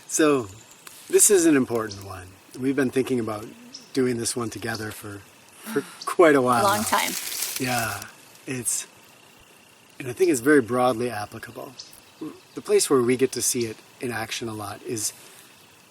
So this is an important one. We've been thinking about doing this one together for quite a while. A long time. Yeah, and I think it's very broadly applicable. The place where we get to see it in action a lot is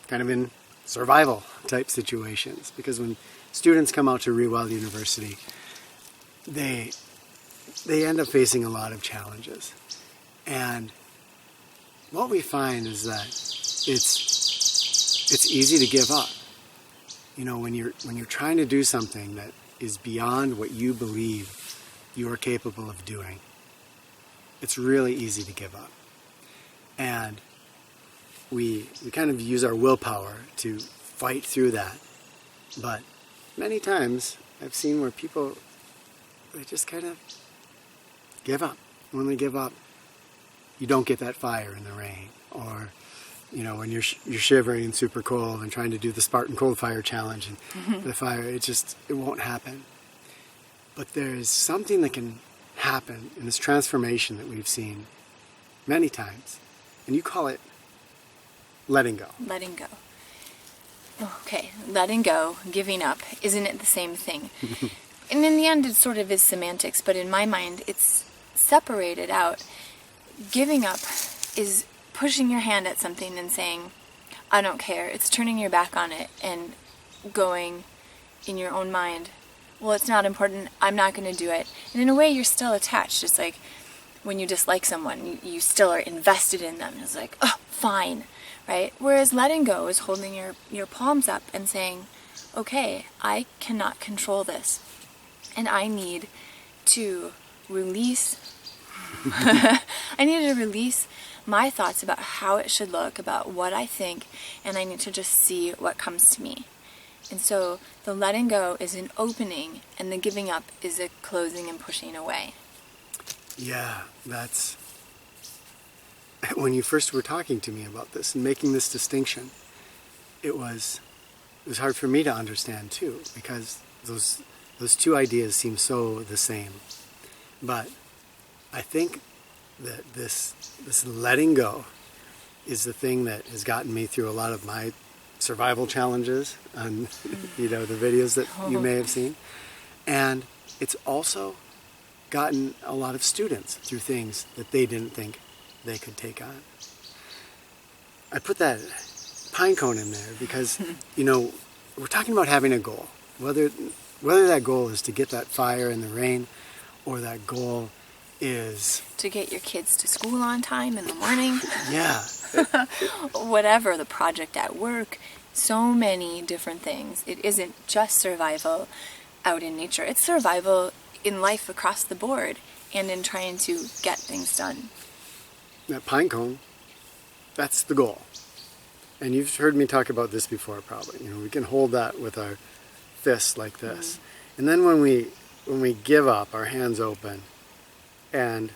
kind of in survival type situations, because when students come out to Reweld University, they end up facing a lot of challenges. And what we find is that it's easy to give up. You know, when you're trying to do something that is beyond what you believe you are capable of doing, it's really easy to give up. And we kind of use our willpower to fight through that. But many times I've seen where people, they just kind of give up. When they give up, you don't get that fire in the rain. Or, you know, when you're shivering and super cold and trying to do the Spartan Cold Fire Challenge and the fire, it won't happen. But there's something that can happen in this transformation that we've seen many times. And you call it letting go. Letting go. Okay, letting go, giving up, isn't it the same thing? And in the end, it sort of is semantics, but in my mind, it's separated out. Giving up is pushing your hand at something and saying, I don't care. It's turning your back on it and going in your own mind, well, it's not important, I'm not going to do it. And in a way, you're still attached. It's like when you dislike someone, you still are invested in them. It's like, oh, fine, right? Whereas letting go is holding your palms up and saying, okay, I cannot control this. And I need to release my thoughts about how it should look, about what I think, and I need to just see what comes to me. And so the letting go is an opening, and the giving up is a closing and pushing away. Yeah, that's... When you first were talking to me about this and making this distinction, it was hard for me to understand too, because those two ideas seem so the same. But I think that this letting go is the thing that has gotten me through a lot of my survival challenges on the videos that you may have seen. And it's also gotten a lot of students through things that they didn't think they could take on. I put that pine cone in there because, we're talking about having a goal. Whether that goal is to get that fire in the rain, or that goal is to get your kids to school on time in the morning. Yeah. Whatever, the project at work, so many different things. It isn't just survival out in nature. It's survival in life across the board and in trying to get things done. That pine cone, that's the goal. And you've heard me talk about this before probably. We can hold that with our fists like this. And then when we give up, our hands open, and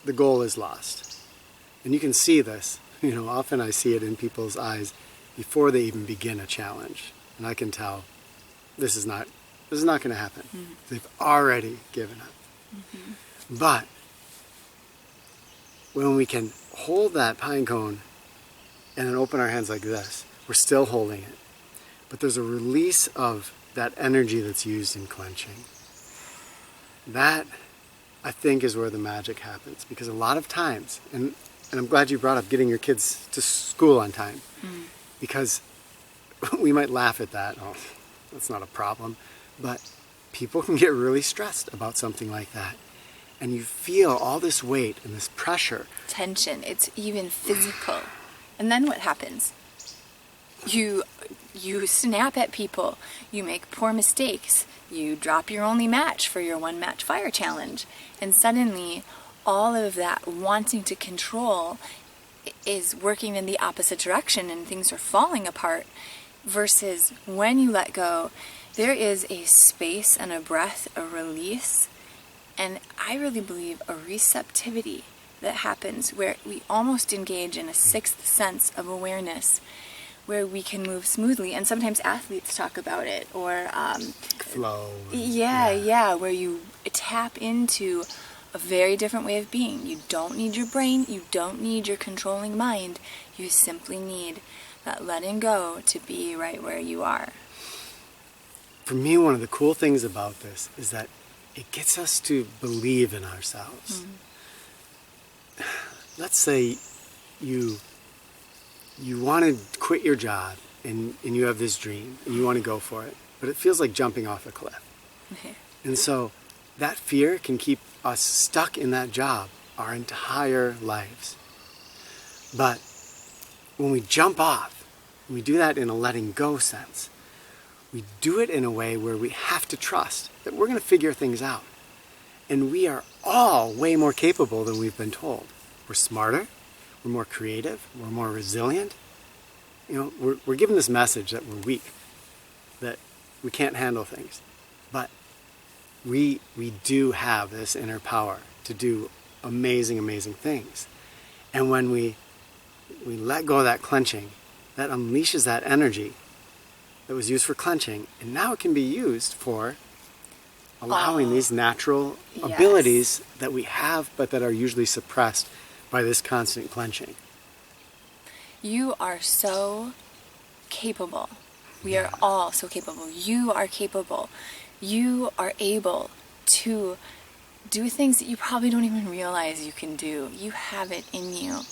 the goal is lost. And you can see this. Often I see it in people's eyes before they even begin a challenge. And I can tell this is not going to happen. They've already given up. But when we can hold that pine cone and then open our hands like this, we're still holding it. But there's a release of that energy that's used in clenching. That, I think, is where the magic happens. Because a lot of times, and I'm glad you brought up getting your kids to school on time, because we might laugh at that. Oh, that's not a problem. But people can get really stressed about something like that. And you feel all this weight and this pressure. Tension. It's even physical. And then what happens? You snap at people. You make poor mistakes. You drop your only match for your one-match fire challenge. And suddenly, all of that wanting to control is working in the opposite direction and things are falling apart. Versus when you let go, there is a space and a breath, a release, and I really believe a receptivity that happens where we almost engage in a sixth sense of awareness where we can move smoothly. And sometimes athletes talk about it, or flow. Yeah, where you tap into a very different way of being. You don't need your brain. You don't need your controlling mind. You simply need that letting go to be right where you are. For me, one of the cool things about this is that it gets us to believe in ourselves. Let's say you want to quit your job and you have this dream and you want to go for it, but it feels like jumping off a cliff. And so that fear can keep us stuck in that job our entire lives. But when we jump off, we do that in a letting go sense. We do it in a way where we have to trust that we're going to figure things out. And we are all way more capable than we've been told. We're smarter, we're more creative, we're more resilient. You know, we're given this message that we're weak, that we can't handle things. But we do have this inner power to do amazing, amazing things. And when we let go of that clenching, that unleashes that energy that was used for clenching, and now it can be used for allowing these natural abilities that we have, but that are usually suppressed by this constant clenching. You are so capable. We are all so capable. You are capable. You are able to do things that you probably don't even realize you can do. You have it in you.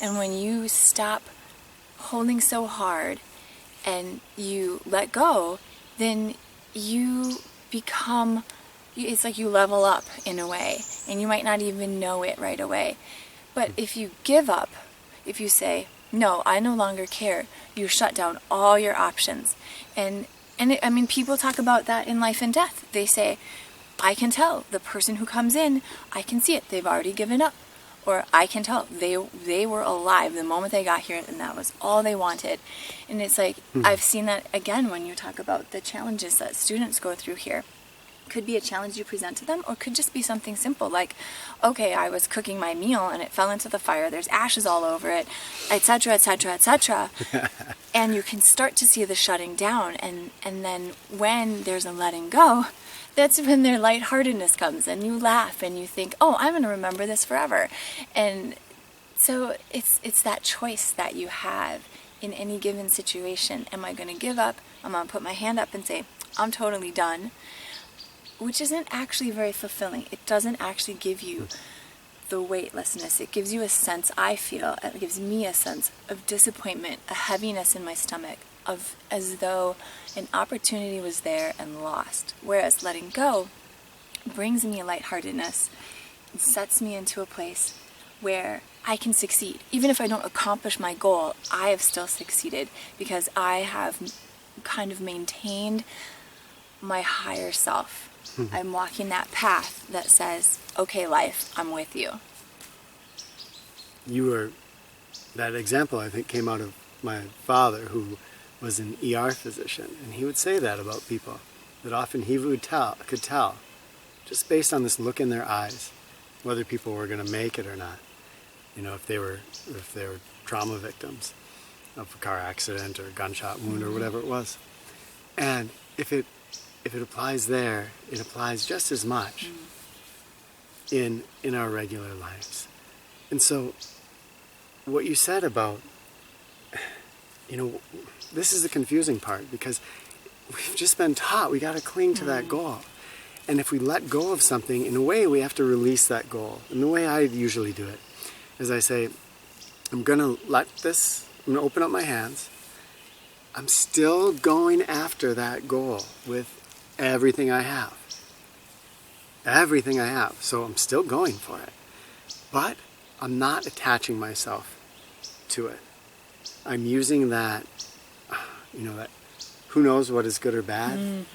And when you stop holding so hard and you let go, then you become, it's like you level up in a way, and you might not even know it right away. But if you give up, if you say, no, I no longer care, you shut down all your options. And I mean, people talk about that in life and death. They say, I can tell the person who comes in, I can see it, they've already given up. Or I can tell they were alive the moment they got here, and that was all they wanted. And it's like, I've seen that again when you talk about the challenges that students go through here. Could be a challenge you present to them, or could just be something simple like, okay, I was cooking my meal and it fell into the fire, there's ashes all over it, etc., etc., etc. And you can start to see the shutting down, and then when there's a letting go, that's when their lightheartedness comes, and you laugh and you think, oh, I'm going to remember this forever. And so it's that choice that you have in any given situation. Am I going to give up? I'm going to put my hand up and say, I'm totally done, which isn't actually very fulfilling. It doesn't actually give you the weightlessness. It gives you a sense, I feel, it gives me a sense of disappointment, a heaviness in my stomach, of as though an opportunity was there and lost. Whereas letting go brings me a lightheartedness and sets me into a place where I can succeed. Even if I don't accomplish my goal, I have still succeeded because I have kind of maintained my higher self. I'm walking that path that says, okay, life, I'm with you. You were, that example I think came out of my father, who was an ER physician, and he would say that about people, that often he could tell, just based on this look in their eyes, whether people were going to make it or not. You know, if they were trauma victims of a car accident or a gunshot wound or whatever it was. And if it applies there, it applies just as much in our regular lives. And so what you said about, you know, this is the confusing part, because we've just been taught we got to cling to that goal. And if we let go of something, in a way we have to release that goal. And the way I usually do it is I say, I'm going to open up my hands. I'm still going after that goal with everything I have. Everything I have. So I'm still going for it. But I'm not attaching myself to it. I'm using that, that who knows what is good or bad.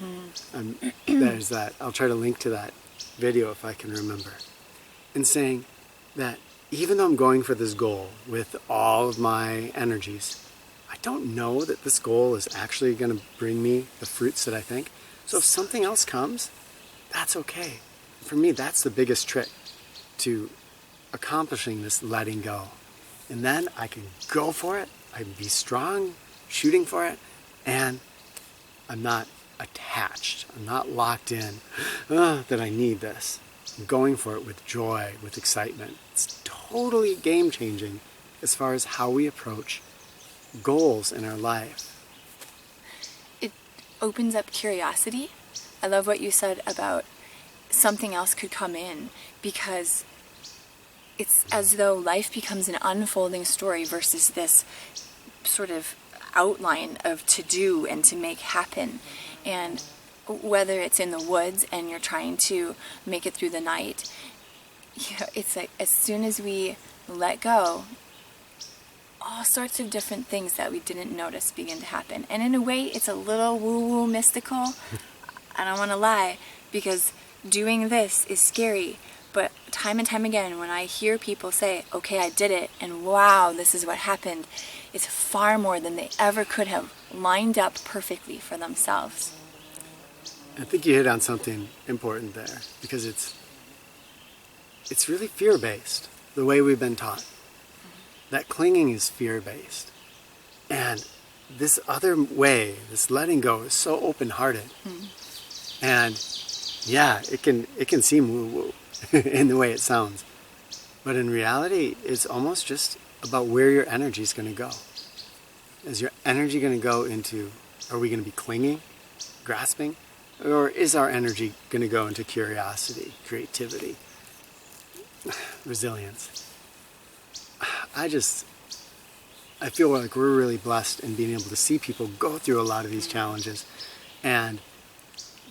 There's that. I'll try to link to that video if I can remember. And saying that even though I'm going for this goal with all of my energies, I don't know that this goal is actually going to bring me the fruits that I think. So if something else comes, that's okay. For me, that's the biggest trick to accomplishing this letting go. And then I can go for it. I can be strong, shooting for it, and I'm not attached. I'm not locked in that I need this. going for it with joy, with excitement. It's totally game-changing as far as how we approach goals in our life. It opens up curiosity. I love what you said about something else could come in, because it's as though life becomes an unfolding story versus this sort of outline of to do and to make happen. And whether it's in the woods and you're trying to make it through the night, it's like as soon as we let go, all sorts of different things that we didn't notice begin to happen. And in a way, it's a little woo-woo mystical. I don't want to lie, because doing this is scary. But time and time again, when I hear people say, okay, I did it, and wow, this is what happened, it's far more than they ever could have lined up perfectly for themselves. I think you hit on something important there, because it's really fear-based, the way we've been taught. That clinging is fear-based. And this other way, this letting go, is so open-hearted. And yeah, it can seem woo-woo in the way it sounds. But in reality, it's almost just about where your energy is going to go. Is your energy going to go into, are we going to be clinging, grasping? Or is our energy going to go into curiosity, creativity, resilience? I feel like we're really blessed in being able to see people go through a lot of these challenges, and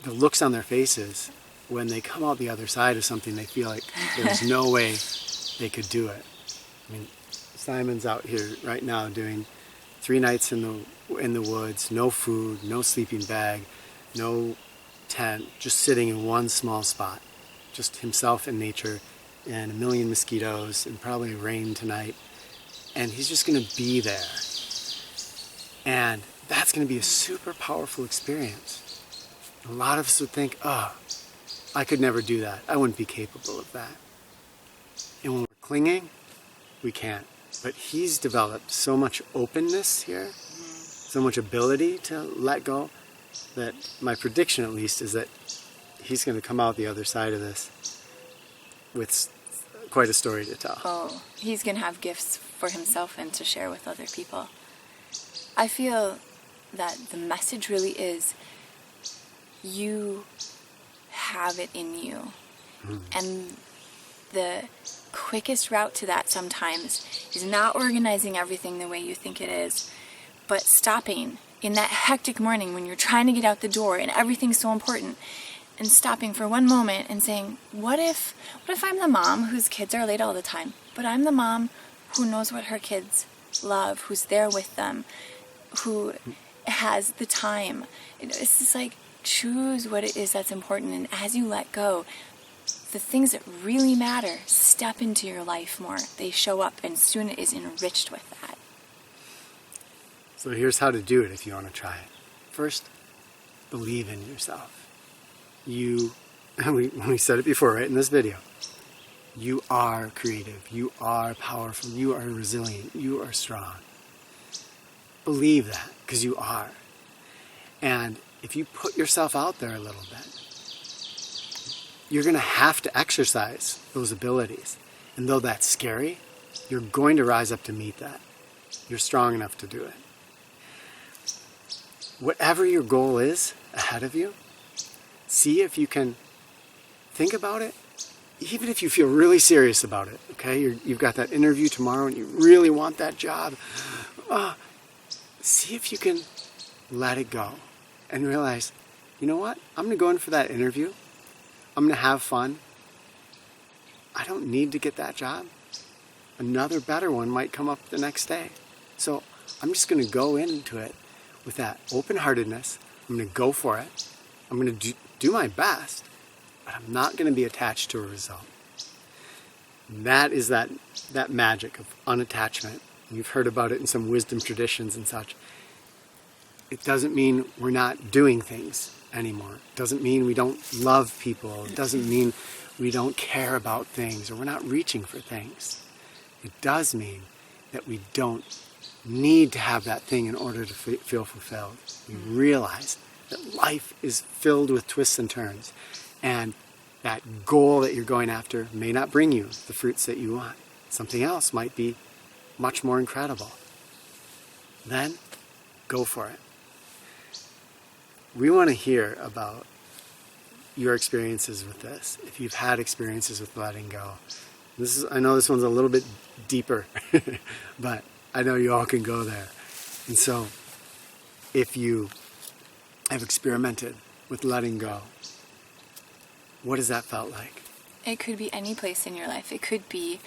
the looks on their faces when they come out the other side of something, they feel like there's no way they could do it. I mean, Simon's out here right now doing 3 nights in the woods, no food, no sleeping bag, no tent, just sitting in one small spot, just himself and nature, and a million mosquitoes and probably rain tonight, and he's just going to be there. And that's going to be a super powerful experience. A lot of us would think, oh, I could never do that. I wouldn't be capable of that. And when we're clinging, we can't. But he's developed so much openness here, so much ability to let go, that my prediction at least is that he's going to come out the other side of this with quite a story to tell. Oh, he's going to have gifts for himself and to share with other people. I feel that the message really is, you have it in you. And the quickest route to that sometimes is not organizing everything the way you think it is, but stopping in that hectic morning when you're trying to get out the door and everything's so important, and stopping for one moment and saying, what if I'm the mom whose kids are late all the time, but I'm the mom who knows what her kids love, who's there with them, who has the time. It's just like, choose what it is that's important, and as you let go, the things that really matter step into your life more. They show up, and soon it is enriched with that. So here's how to do it if you want to try it. First, believe in yourself. We said it before, right, in this video. You are creative. You are powerful. You are resilient. You are strong. Believe that, because you are. And if you put yourself out there a little bit, you're going to have to exercise those abilities. And though that's scary, you're going to rise up to meet that. You're strong enough to do it. Whatever your goal is ahead of you, see if you can think about it, even if you feel really serious about it, okay? You've got that interview tomorrow and you really want that job. See if you can let it go and realize, you know what? I'm going to go in for that interview. I'm going to have fun. I don't need to get that job. Another better one might come up the next day. So I'm just going to go into it with that open-heartedness. I'm going to go for it. I'm going to do my best, but I'm not going to be attached to a result. That is that magic of unattachment. You've heard about it in some wisdom traditions and such. It doesn't mean we're not doing things anymore. It doesn't mean we don't love people. It doesn't mean we don't care about things or we're not reaching for things. It does mean that we don't need to have that thing in order to feel fulfilled. We realize that life is filled with twists and turns, and that goal that you're going after may not bring you the fruits that you want. Something else might be much more incredible. Then go for it. We want to hear about your experiences with this. If you've had experiences with letting go. I know this one's a little bit deeper, but I know you all can go there. And so, if you have experimented with letting go, what has that felt like? It could be any place in your life. It could be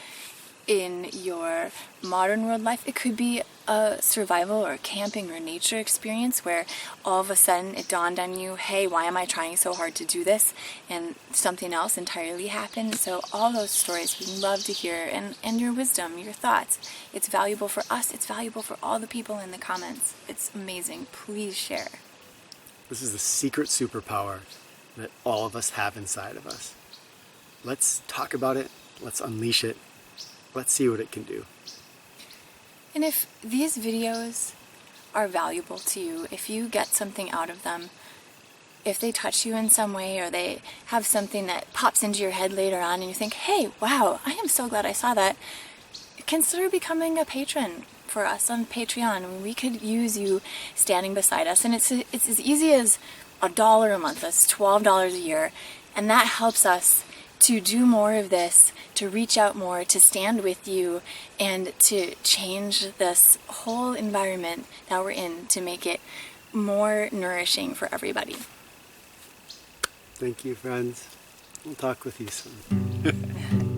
in your modern world life. It could be a survival or camping or nature experience where all of a sudden it dawned on you, hey, why am I trying so hard to do this? And something else entirely happened. So all those stories we love to hear, and your wisdom, your thoughts. It's valuable for us. It's valuable for all the people in the comments. It's amazing. Please share. This is the secret superpower that all of us have inside of us. Let's talk about it. Let's unleash it. Let's see what it can do. And if these videos are valuable to you, if you get something out of them, if they touch you in some way or they have something that pops into your head later on and you think, hey, wow, I am so glad I saw that, consider becoming a patron for us on Patreon. We could use you standing beside us. And it's as easy as $1 a month. That's $12 a year. And that helps us to do more of this, to reach out more, to stand with you, and to change this whole environment that we're in to make it more nourishing for everybody. Thank you, friends. We'll talk with you soon.